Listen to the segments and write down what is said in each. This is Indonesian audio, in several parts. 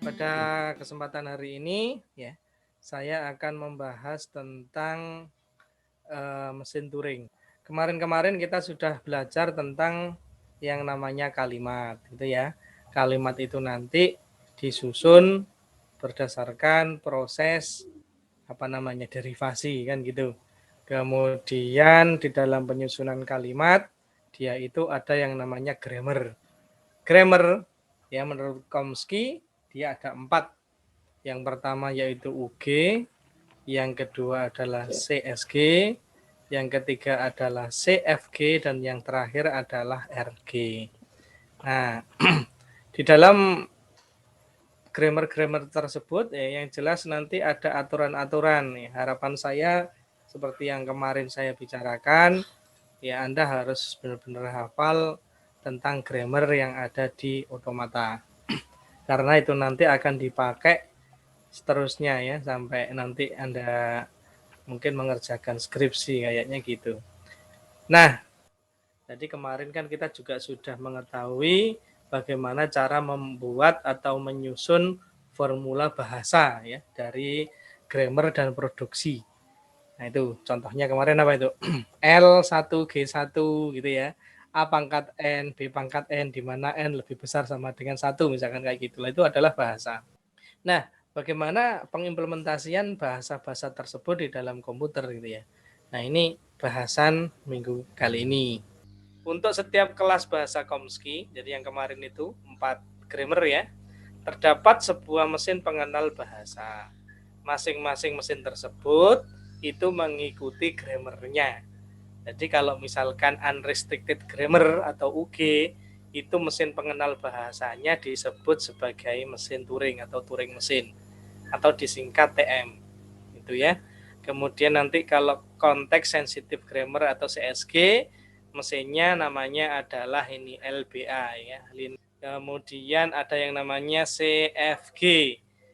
Pada kesempatan hari ini ya, saya akan membahas tentang mesin Turing. Kemarin-kemarin kita sudah belajar tentang yang namanya kalimat, gitu ya. Kalimat itu nanti disusun berdasarkan proses derivasi kan gitu. Kemudian di dalam penyusunan kalimat dia itu ada yang namanya grammar. Grammar ya menurut Chomsky dia ada 4. Yang pertama yaitu UG, yang kedua adalah CSG, yang ketiga adalah CFG, dan yang terakhir adalah RG. Nah, di dalam grammar-grammar tersebut ya, yang jelas nanti ada aturan-aturan. Ya, harapan saya seperti yang kemarin saya bicarakan, ya Anda harus benar-benar hafal tentang grammar yang ada di otomata. Karena itu nanti akan dipakai seterusnya ya sampai nanti Anda mungkin mengerjakan skripsi kayaknya gitu. Nah, jadi kemarin kan kita juga sudah mengetahui bagaimana cara membuat atau menyusun formula bahasa ya dari grammar dan produksi. Nah, itu contohnya kemarin apa itu? L1G1 gitu ya. A pangkat N, B pangkat N, di mana N lebih besar sama dengan 1 misalkan kayak gitu. Itu adalah bahasa. Nah, bagaimana pengimplementasian bahasa-bahasa tersebut di dalam komputer gitu ya. Nah, ini bahasan minggu kali ini. Untuk setiap kelas bahasa Chomsky, jadi yang kemarin itu 4 grammar ya, terdapat sebuah mesin pengenal bahasa. Masing-masing mesin tersebut itu mengikuti grammarnya. Jadi kalau misalkan unrestricted grammar atau UG, itu mesin pengenal bahasanya disebut sebagai mesin Turing atau Turing mesin atau disingkat TM. Itu ya. Kemudian nanti kalau konteks sensitive grammar atau CSG, mesinnya namanya adalah ini LBA ya. Kemudian ada yang namanya CFG.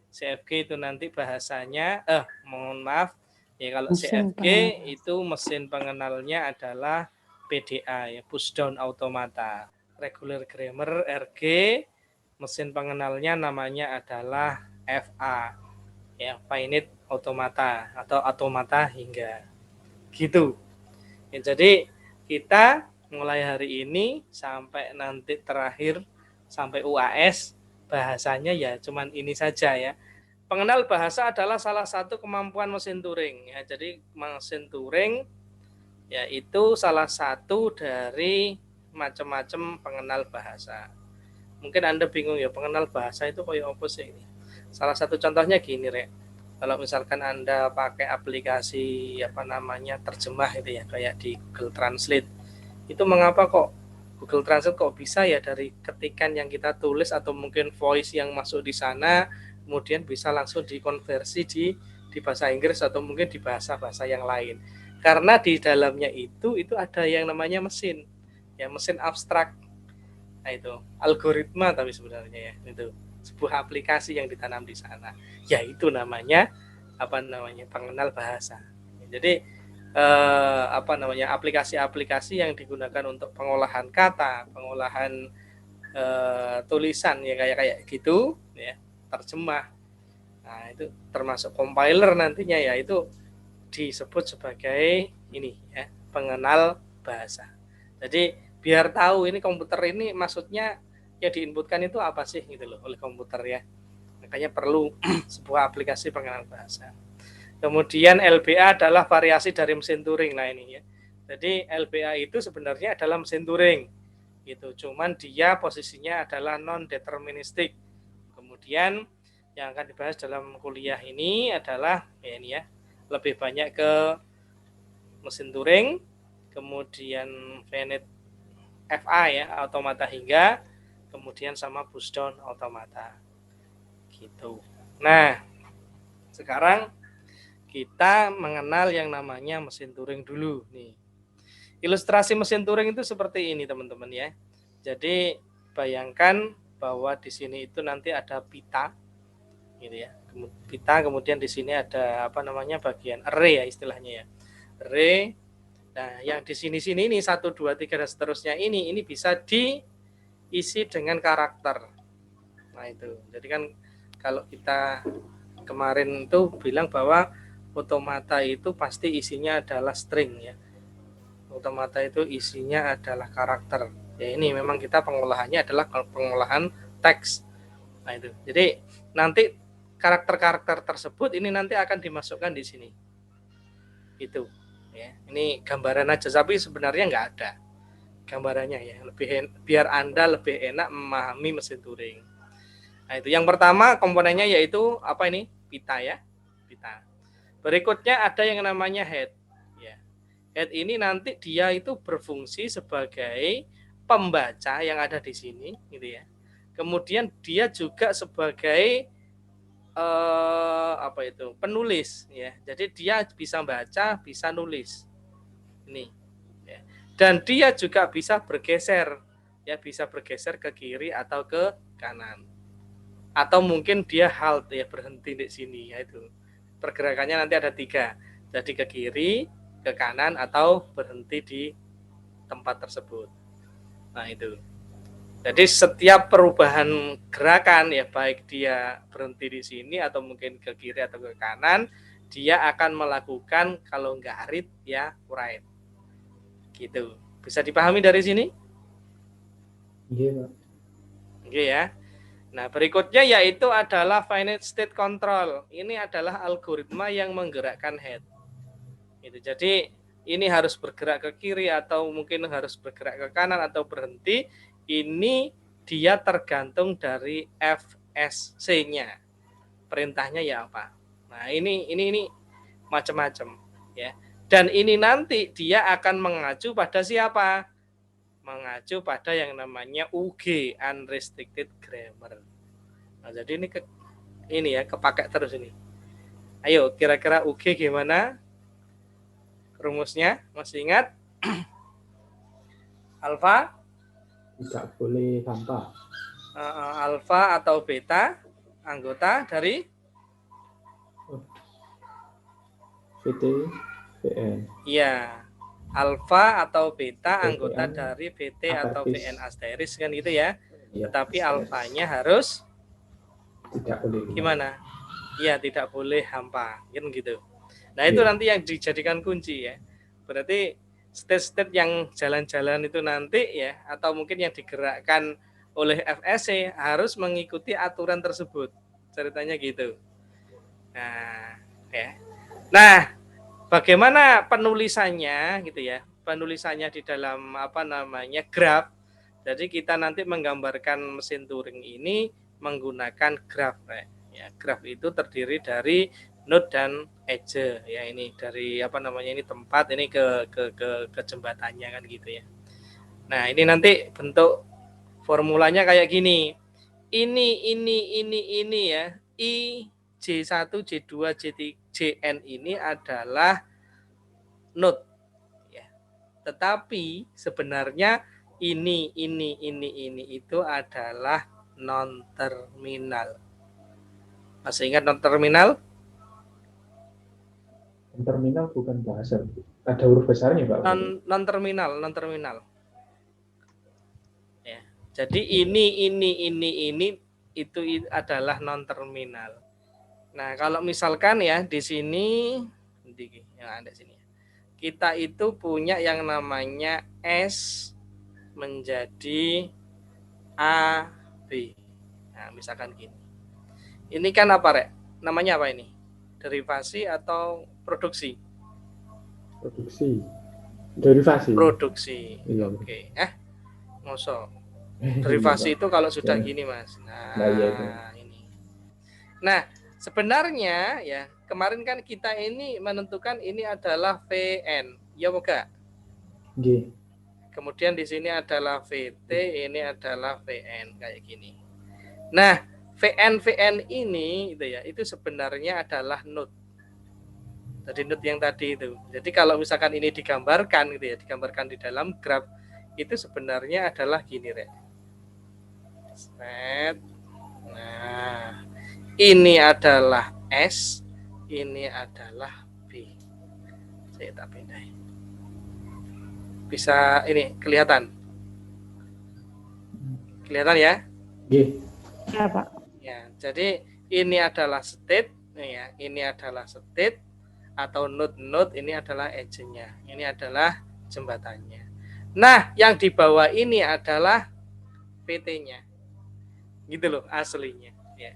CFG itu nanti bahasanya mohon maaf ya, kalau Mesin CFG pengenal. itu mesin pengenalnya adalah PDA ya, push down automata. Regular grammar RG, mesin pengenalnya namanya adalah FA ya, finite automata atau automata hingga gitu ya. Jadi kita mulai hari ini sampai nanti terakhir sampai UAS bahasanya ya cuman ini saja ya. Pengenal bahasa adalah salah satu kemampuan mesin Turing ya. Jadi mesin Turing yaitu salah satu dari macam-macam pengenal bahasa. Mungkin Anda bingung ya, pengenal bahasa itu kayak apa sih ini? Salah satu contohnya gini, Rek. Kalau misalkan Anda pakai aplikasi terjemah itu ya, kayak di Google Translate, itu mengapa kok Google Translate kok bisa ya dari ketikan yang kita tulis atau mungkin voice yang masuk di sana, kemudian bisa langsung dikonversi di bahasa Inggris atau mungkin di bahasa-bahasa yang lain. Karena di dalamnya itu ada yang namanya mesin, ya mesin abstrak. Nah itu algoritma tapi sebenarnya ya itu sebuah aplikasi yang ditanam di sana. Ya itu namanya pengenal bahasa. Jadi aplikasi-aplikasi yang digunakan untuk pengolahan kata, pengolahan tulisan ya kayak gitu ya, terjemah. Nah, itu termasuk compiler nantinya ya, itu disebut sebagai ini ya, pengenal bahasa. Jadi biar tahu ini komputer ini maksudnya yang diinputkan itu apa sih gitu loh oleh komputer ya. Makanya perlu sebuah aplikasi pengenal bahasa. Kemudian LBA adalah variasi dari mesin Turing. Nah ini ya. Jadi LBA itu sebenarnya adalah mesin Turing gitu. Cuman dia posisinya adalah non deterministik. Kemudian yang akan dibahas dalam kuliah ini adalah ya ini ya, lebih banyak ke mesin Turing, kemudian finite FA ya, automata hingga, kemudian sama push down automata. Gitu. Nah, sekarang kita mengenal yang namanya mesin Turing dulu nih. Ilustrasi mesin Turing itu seperti ini teman-teman ya. Jadi bayangkan bahwa di sini itu nanti ada pita gitu ya. Pita, kemudian di sini ada bagian array ya istilahnya ya. Array. Nah, yang di sini ini 1 2 3 dan seterusnya ini bisa diisi dengan karakter. Nah, itu. Jadi kan Kalau kita kemarin itu bilang bahwa otomata itu pasti isinya adalah string ya. Otomata itu isinya adalah karakter. Ya ini memang kita pengolahannya adalah pengolahan teks. Nah itu. Jadi nanti karakter-karakter tersebut ini nanti akan dimasukkan di sini. Itu. Ya. Ini gambaran aja, tapi sebenarnya nggak ada gambarannya ya. Biar Anda lebih enak memahami mesin Turing. Nah itu. Yang pertama komponennya yaitu apa ini? Pita ya. Pita. Berikutnya ada yang namanya head. Ya. Head ini nanti dia itu berfungsi sebagai pembaca yang ada di sini, gitu ya. Kemudian dia juga sebagai apa itu? Penulis, ya. Jadi dia bisa baca, bisa nulis. Ini. Ya. Dan dia juga bisa bergeser, ya, bisa bergeser ke kiri atau ke kanan. Atau mungkin dia halt ya, berhenti di sini ya itu. Pergerakannya nanti ada 3. Jadi ke kiri, ke kanan atau berhenti di tempat tersebut. Nah, itu. Jadi setiap perubahan gerakan ya baik dia berhenti di sini atau mungkin ke kiri atau ke kanan, dia akan melakukan kalau nggak read ya write. Gitu. Bisa dipahami dari sini? Iya, Pak. Oke ya. Nah, berikutnya yaitu adalah finite state control. Ini adalah algoritma yang menggerakkan head. Gitu. Jadi ini harus bergerak ke kiri atau mungkin harus bergerak ke kanan atau berhenti. Ini dia tergantung dari FSC-nya. Perintahnya ya apa? Nah, ini macam-macam ya. Dan ini nanti dia akan mengacu pada siapa? Mengacu pada yang namanya UG, unrestricted grammar. Nah, jadi ini ya kepakai terus ini. Ayo kira-kira UG gimana? Rumusnya masih ingat? Alfa? Tidak boleh hampa. Alfa atau beta anggota dari VT, VN. ya alfa atau beta anggota VN dari VT atau apatis. VN asteris kan gitu ya. Ya, Tetapi asteris. alfanya harus Tidak boleh gimana? Iya, tidak boleh hampa kan gitu. Nah, itu nanti yang dijadikan kunci ya. Berarti state-state yang jalan-jalan itu nanti ya atau mungkin yang digerakkan oleh FSC harus mengikuti aturan tersebut. Ceritanya gitu. Nah, ya. Nah, bagaimana penulisannya gitu ya? Penulisannya di dalam apa namanya graf. Jadi kita nanti menggambarkan mesin Turing ini menggunakan graf. Ya, graf itu terdiri dari node dan edge. Ya, ini dari apa namanya ini tempat ini ke jembatannya kan gitu ya. Nah, ini nanti bentuk formulanya kayak gini. Ini ya. I J1, J2, J3, Jn ini adalah node ya. Tetapi sebenarnya ini itu adalah non terminal. Masih ingat non terminal? Terminal bukan bahasa. Ada huruf besarnya, Pak. Non terminal. Ya. Jadi ini itu adalah non terminal. Nah, kalau misalkan ya di sini yang ada sini kita itu punya yang namanya S menjadi A, B. Nah, misalkan gini. Ini kan apa, Rek? Namanya apa ini? Derivasi atau produksi? Produksi. Derivasi. Produksi. Iya. Oke. Ngosok. Derivasi itu kalau sudah gini, Mas. Nah, iya. Ini. Nah, sebenarnya ya, kemarin kan kita ini menentukan ini adalah VN. Ya, moga. G. Kemudian di sini adalah VT, ini adalah VN kayak gini. Nah, VN ini itu ya, itu sebenarnya adalah node. Jadi node yang tadi itu. Jadi kalau misalkan ini digambarkan gitu ya, digambarkan di dalam graf itu sebenarnya adalah gini, Rek. Nah, ini adalah S, ini adalah B. Saya tak pindahin. Bisa ini kelihatan? Kelihatan ya? G. Ya, Pak. Ya, jadi ini adalah state, ya, ini adalah state atau node, ini adalah agent-nya, ini adalah jembatannya. Nah, yang di bawah ini adalah VT-nya, gitu loh aslinya. Ya.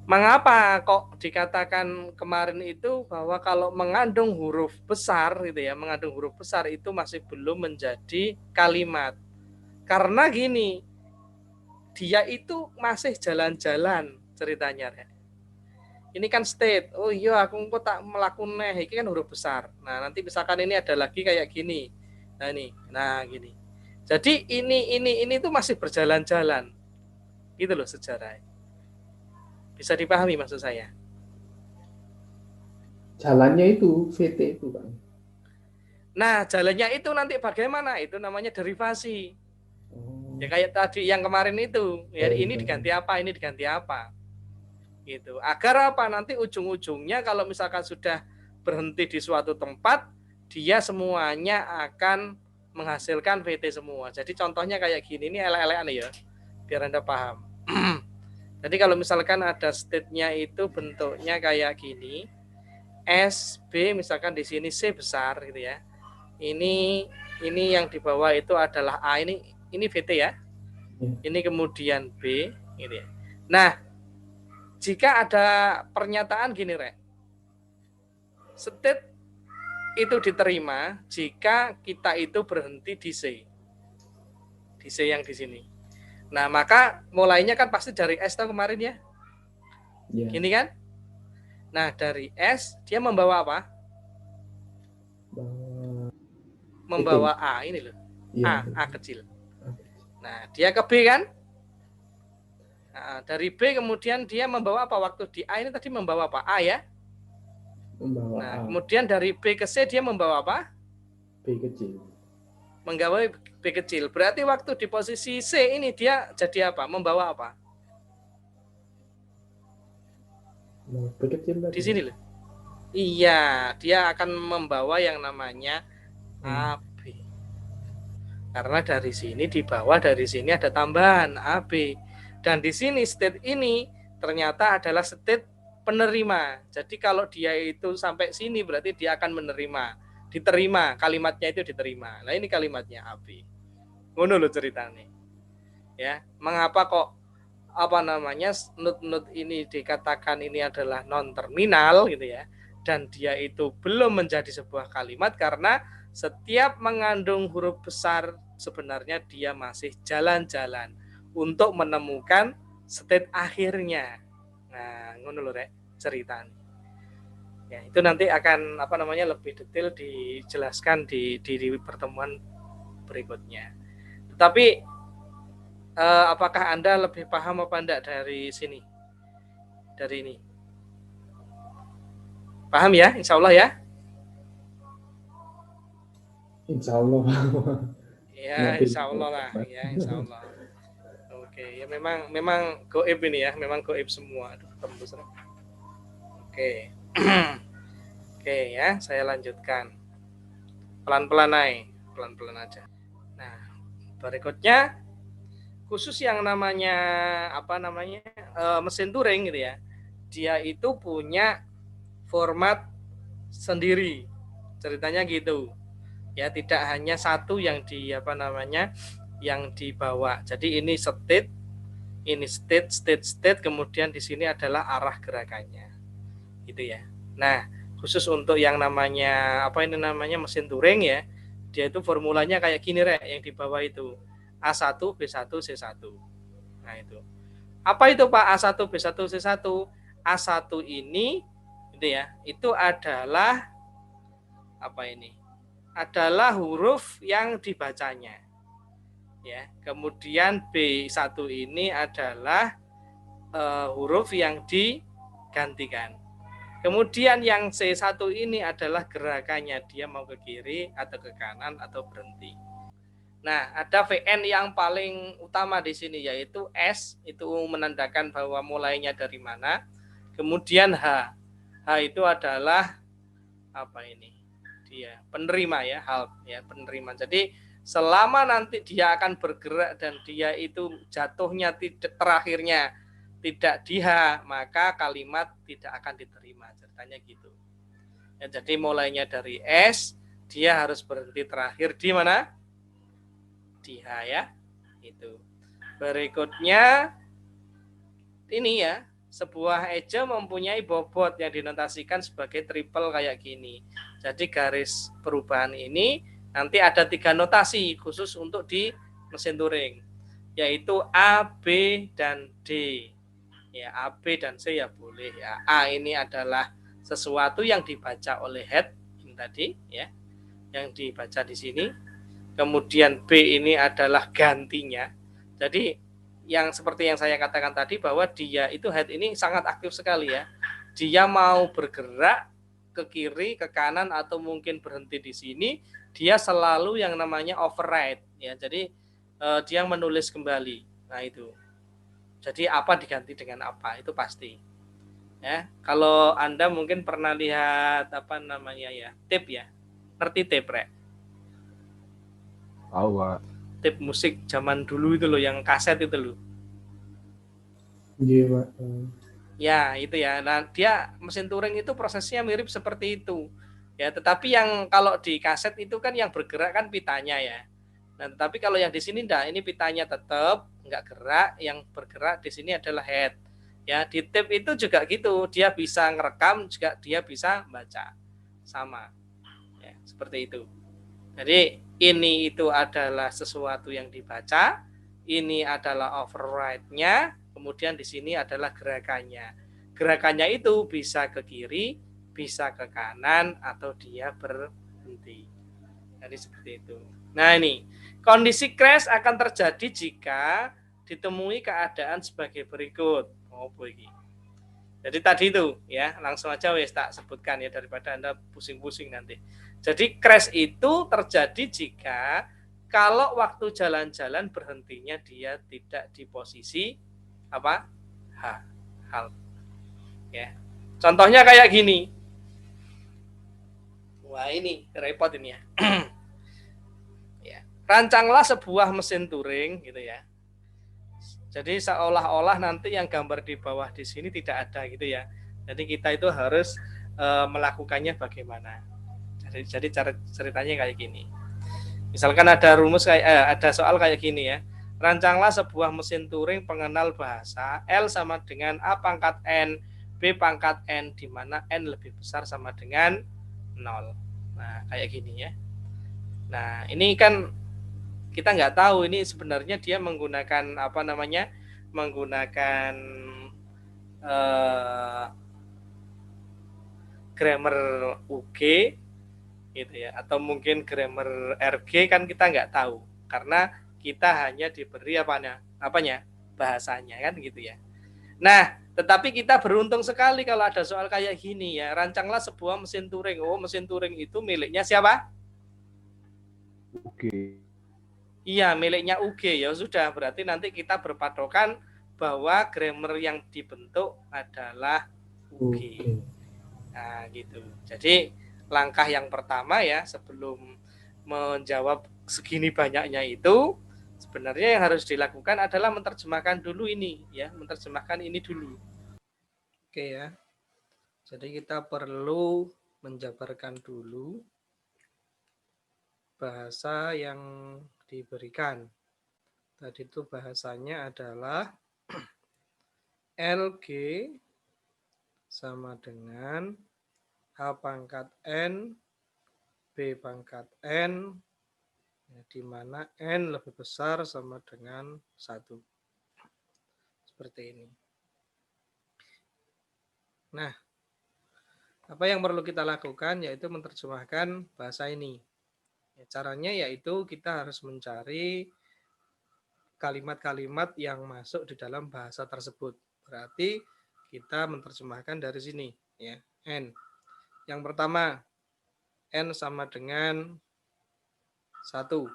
Mengapa kok dikatakan kemarin itu bahwa kalau mengandung huruf besar gitu ya, mengandung huruf besar itu masih belum menjadi kalimat. Karena gini, dia itu masih jalan-jalan ceritanya. Ini kan state. Oh iya, aku kok tak melakukan ini kan huruf besar. Nah, nanti misalkan ini ada lagi kayak gini. Nah, ini. Nah, gini. Jadi ini tuh masih berjalan-jalan. Gitu loh sejarah. Bisa dipahami maksud saya? Jalannya itu VT itu, Pak. Nah, jalannya itu nanti bagaimana? Itu namanya derivasi. Oh, Ya kayak tadi yang kemarin itu. Ya ini jalan. diganti apa, ini diganti apa. Gitu. Agar apa? Nanti ujung-ujungnya kalau misalkan sudah berhenti di suatu tempat, dia semuanya akan menghasilkan VT semua. Jadi contohnya kayak gini, ini elek-elekan ya, biar Anda paham. Jadi kalau misalkan ada state-nya itu bentuknya kayak gini, S, B, misalkan di sini C besar gitu ya. Ini yang di bawah itu adalah A, ini VT ya. Ini kemudian B gitu ya. Nah, jika ada pernyataan gini, Rek. State itu diterima jika kita itu berhenti di C. Di C yang di sini. Nah, maka mulainya kan pasti dari S tahu kemarin ya. Ya. Gini kan? Nah, dari S dia membawa apa? Membawa A ini loh. Ya. A kecil. Nah, dia ke B kan? Nah, dari B kemudian dia membawa apa? Waktu di A ini tadi membawa apa? A ya? Membawa Nah, A. kemudian dari B ke C dia membawa apa? B kecil. Menggawe B kecil. Berarti waktu di posisi C ini dia jadi apa? Membawa apa? B kecil tadi. Di sini loh. Iya, dia akan membawa yang namanya AB. Karena dari sini di bawah dari sini ada tambahan AB. Dan di sini state ini ternyata adalah state penerima. Jadi kalau dia itu sampai sini berarti dia akan menerima. Diterima, kalimatnya itu diterima. Nah, ini kalimatnya AB. Ngono lho ceritanya. Ya, mengapa kok apa namanya node ini dikatakan ini adalah non terminal gitu ya, dan dia itu belum menjadi sebuah kalimat karena setiap mengandung huruf besar sebenarnya dia masih jalan-jalan untuk menemukan state akhirnya. Nah, ngono lho Rek ceritanya. Ya, itu nanti akan apa namanya lebih detail dijelaskan di pertemuan berikutnya. Tetapi apakah Anda lebih paham apa enggak dari sini? Dari ini. Paham ya? Insya Allah ya? Insya Allah. Ya, insya Allah lah. Ya, insya Allah. Oke, ya memang goib ini ya. Memang goib semua. Aduh, tembus. Oke. Oke ya, saya lanjutkan. Pelan-pelan naik. Pelan-pelan aja. Nah, berikutnya khusus yang namanya apa namanya mesin Turing gitu ya, dia itu punya format sendiri ceritanya gitu ya, tidak hanya satu yang di apa namanya yang dibawa. Jadi ini state kemudian di sini adalah arah gerakannya gitu ya. Nah, khusus untuk yang namanya apa ini namanya mesin Turing ya, dia itu formulanya kayak gini Rek, yang di bawah itu A1 B1 C1. Nah, itu apa itu Pak A1 B1 C1? A1 ini gitu ya, itu adalah apa ini? Adalah huruf yang dibacanya. Ya, kemudian B1 ini adalah huruf yang digantikan. Kemudian yang C1 ini adalah gerakannya, dia mau ke kiri atau ke kanan atau berhenti. Nah, ada VN yang paling utama di sini yaitu S, itu menandakan bahwa mulainya dari mana. Kemudian H. H itu adalah apa ini? Dia penerima ya, hal ya, penerima. Jadi selama nanti dia akan bergerak dan dia itu jatuhnya terakhirnya tidak di H, maka kalimat tidak akan diterima. Ceritanya gitu. Ya, jadi mulainya dari S, dia harus berhenti terakhir di mana? Di H ya. Itu. Berikutnya ini ya, sebuah eja mempunyai bobot yang dinotasikan sebagai triple kayak gini. Jadi garis perubahan ini nanti ada 3 notasi khusus untuk di mesin Turing, yaitu A, B, dan D. Ya, A, B, dan C ya boleh ya. A ini adalah sesuatu yang dibaca oleh head ini tadi ya, yang dibaca di sini. Kemudian B ini adalah gantinya. Jadi yang seperti yang saya katakan tadi bahwa dia itu head ini sangat aktif sekali ya. Dia mau bergerak ke kiri, ke kanan atau mungkin berhenti di sini, dia selalu yang namanya override ya. Jadi dia menulis kembali. Nah itu. Jadi apa diganti dengan apa itu pasti. Ya, kalau Anda mungkin pernah lihat apa namanya ya, tape ya. Ngerti tape, Rek? Tahu, Pak. Tape musik zaman dulu itu loh, yang kaset itu loh. Iya, Pak. Ya, itu ya. Nah, dia mesin Turing itu prosesnya mirip seperti itu. Ya, tetapi yang kalau di kaset itu kan yang bergerak kan pitanya ya. Nah, tetapi kalau yang di sini enggak, ini pitanya tetap enggak gerak, yang bergerak di sini adalah head. Ya, di tape itu juga gitu, dia bisa ngerekam juga dia bisa baca. Sama. Ya, seperti itu. Jadi ini itu adalah sesuatu yang dibaca, ini adalah override-nya, kemudian di sini adalah gerakannya. Gerakannya itu bisa ke kiri, bisa ke kanan, atau dia berhenti. Jadi seperti itu. Nah ini, kondisi crash akan terjadi jika ditemui keadaan sebagai berikut. Oh begini. Jadi tadi itu ya, langsung aja wes tak sebutkan ya daripada Anda pusing-pusing nanti. Jadi crash itu terjadi jika kalau waktu jalan-jalan berhentinya dia tidak di posisi apa? H, halt. Ya. Contohnya kayak gini. Wah, ini repot ini ya. Ya. Rancanglah sebuah mesin Turing gitu ya. Jadi seolah-olah nanti yang gambar di bawah di sini tidak ada gitu ya. Jadi kita itu harus melakukannya bagaimana. Jadi cara ceritanya kayak gini. Misalkan ada rumus kayak ada soal kayak gini ya. Rancanglah sebuah mesin Turing pengenal bahasa L sama dengan A pangkat N, B pangkat N, di mana N lebih besar sama dengan 0. Nah, kayak gini ya. Nah, ini kan kita nggak tahu ini sebenarnya dia menggunakan apa namanya, menggunakan grammar UG gitu ya, atau mungkin grammar RG kan kita nggak tahu karena kita hanya diberi apanya bahasanya kan gitu ya. Nah, tetapi kita beruntung sekali kalau ada soal kayak gini ya. Rancanglah sebuah mesin Turing. Oh, mesin Turing itu miliknya siapa? Oke. Iya, miliknya UG ya sudah, berarti nanti kita berpatokan bahwa grammar yang dibentuk adalah UG. Nah, gitu. Jadi langkah yang pertama ya sebelum menjawab segini banyaknya itu sebenarnya yang harus dilakukan adalah menerjemahkan dulu ini ya, menerjemahkan ini dulu. Oke ya. Jadi kita perlu menjabarkan dulu bahasa yang diberikan. Tadi itu bahasanya adalah LG sama dengan H pangkat N, B pangkat N, ya, di mana N lebih besar sama dengan 1. Seperti ini. Nah, apa yang perlu kita lakukan yaitu menerjemahkan bahasa ini. Ya, caranya yaitu kita harus mencari kalimat-kalimat yang masuk di dalam bahasa tersebut. Berarti kita menerjemahkan dari sini ya, N. Yang pertama, N sama dengan 1.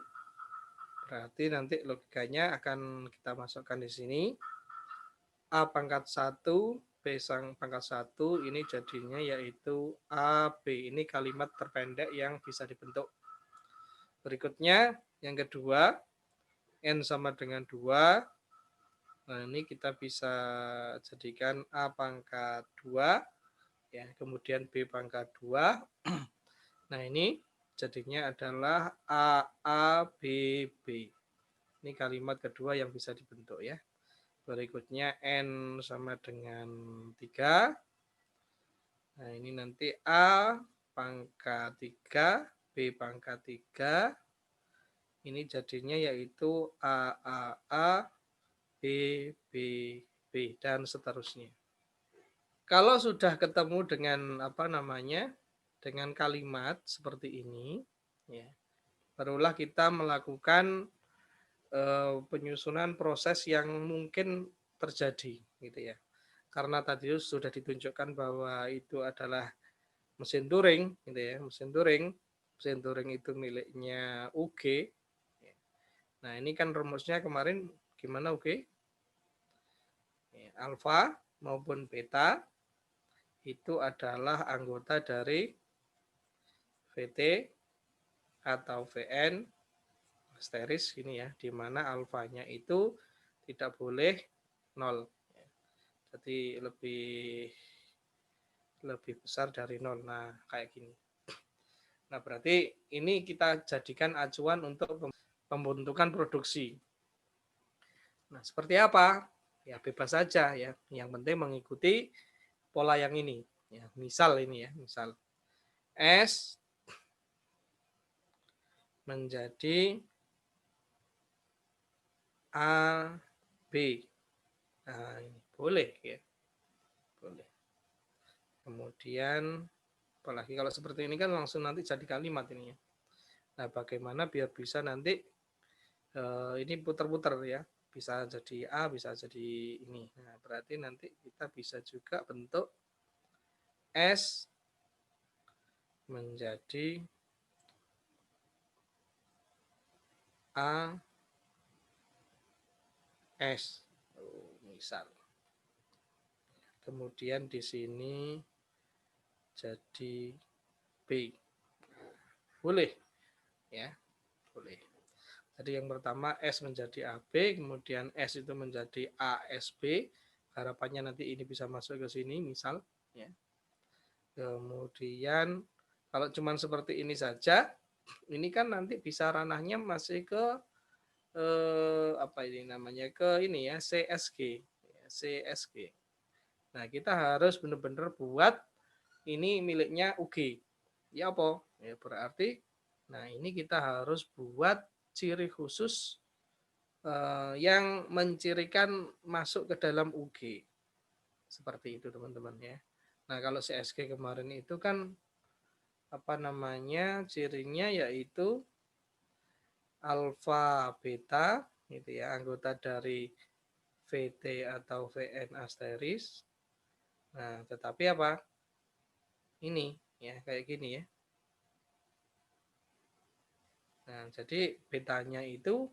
Berarti nanti logikanya akan kita masukkan di sini. A pangkat 1, B pangkat 1, ini jadinya yaitu A, B. Ini kalimat terpendek yang bisa dibentuk. Berikutnya, yang kedua, N sama dengan 2, Nah, ini kita bisa jadikan A pangkat 2, ya, kemudian B pangkat 2. Nah, ini jadinya adalah A, B, B. Ini kalimat kedua yang bisa dibentuk ya. Berikutnya N sama dengan 3. Nah, ini nanti A pangkat 3, B pangkat 3. Ini jadinya yaitu A, B, B, B, dan seterusnya. Kalau sudah ketemu dengan dengan kalimat seperti ini, ya, barulah kita melakukan penyusunan proses yang mungkin terjadi, gitu ya. Karena tadi sudah ditunjukkan bahwa itu adalah mesin Turing, gitu ya, mesin Turing itu miliknya UG. Nah, ini kan rumusnya kemarin gimana UG? Alfa maupun beta itu adalah anggota dari VT atau VN asteris ini ya, di mana alfanya itu tidak boleh 0. Jadi lebih besar dari 0. Nah, kayak gini. Nah, berarti ini kita jadikan acuan untuk pembentukan produksi. Nah, seperti apa? Ya, bebas saja ya. Yang penting mengikuti pola yang ini. Ya, misal ini ya, misal S menjadi A, B. Nah, ini boleh ya. Boleh. Kemudian apalagi kalau seperti ini kan langsung nanti jadi kalimat ini ya. Nah, bagaimana biar bisa nanti ini putar-putar ya. Bisa jadi A, bisa jadi ini. Nah, berarti nanti kita bisa juga bentuk S menjadi A, S. Misal. Kemudian di sini jadi B. Boleh ya, boleh. Jadi yang pertama S menjadi AB, kemudian S itu menjadi ASB. Harapannya nanti ini bisa masuk ke sini misal ya. Kemudian kalau cuma seperti ini saja, ini kan nanti bisa ranahnya masih ke apa ini namanya, ke ini ya, CSG. CSG. Nah, kita harus benar-benar buat ini miliknya UG. Ya apa? Ya berarti nah ini kita harus buat ciri khusus yang mencirikan masuk ke dalam UG. Seperti itu teman-teman ya. Nah, kalau CSG kemarin itu kan apa namanya? Cirinya yaitu alfa beta gitu ya, anggota dari VT atau VN asteris. Nah, tetapi apa? Ini ya kayak gini ya. Nah, jadi betanya itu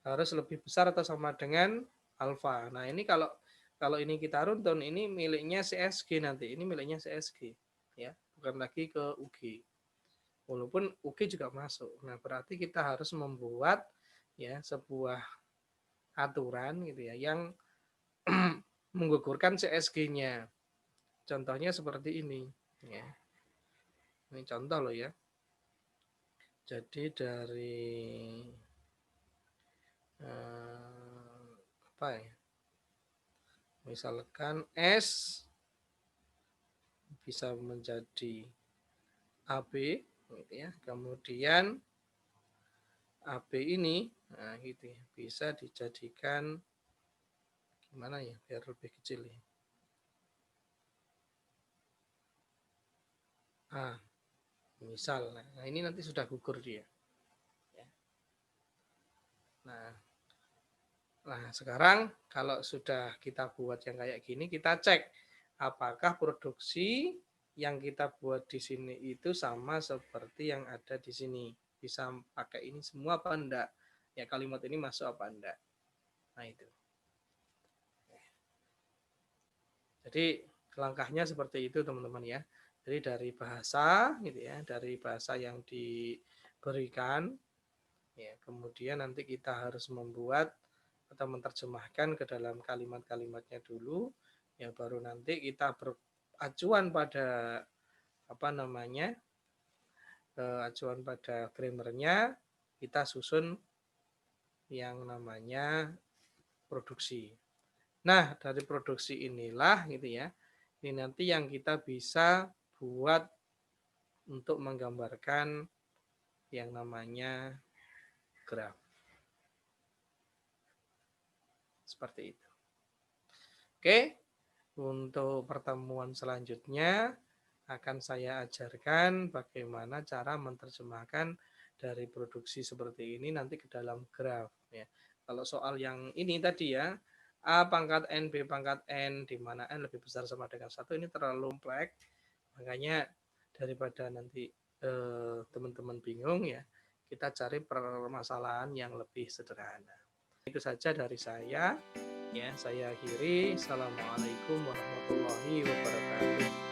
harus lebih besar atau sama dengan alfa. Nah, ini kalau ini kita runtun, ini miliknya CSG nanti. Ini miliknya CSG ya, bukan lagi ke UG. Walaupun UG juga masuk. Nah, berarti kita harus membuat ya sebuah aturan gitu ya yang menggugurkan CSG-nya. Contohnya seperti ini ya. Ini contoh loh ya. Jadi dari apa ya? Misalkan S bisa menjadi AB gitu ya. Kemudian AB ini nah gitu ya, bisa dijadikan gimana ya biar lebih kecil ya. Ah, misal nah ini nanti sudah gugur dia. Nah, sekarang kalau sudah kita buat yang kayak gini, kita cek apakah produksi yang kita buat di sini itu sama seperti yang ada di sini. Bisa pakai ini semua apa enggak? Ya kalimat ini masuk apa enggak? Nah itu. Jadi langkahnya seperti itu teman-teman ya. Jadi dari bahasa gitu ya, dari bahasa yang diberikan ya, kemudian nanti kita harus membuat atau menerjemahkan ke dalam kalimat-kalimatnya dulu, ya baru nanti kita beracuan pada acuan pada grammarnya, kita susun yang namanya produksi. Nah, dari produksi inilah gitu ya, ini nanti yang kita bisa buat untuk menggambarkan yang namanya graf. Seperti itu. Oke, untuk pertemuan selanjutnya akan saya ajarkan bagaimana cara menerjemahkan dari produksi seperti ini nanti ke dalam graf. Ya. Kalau soal yang ini tadi ya, A pangkat N, B pangkat N, di mana N lebih besar sama dengan 1, ini terlalu kompleks. Makanya daripada nanti teman-teman bingung ya, kita cari permasalahan yang lebih sederhana. Itu saja dari saya. Ya, saya akhiri. Assalamualaikum warahmatullahi wabarakatuh.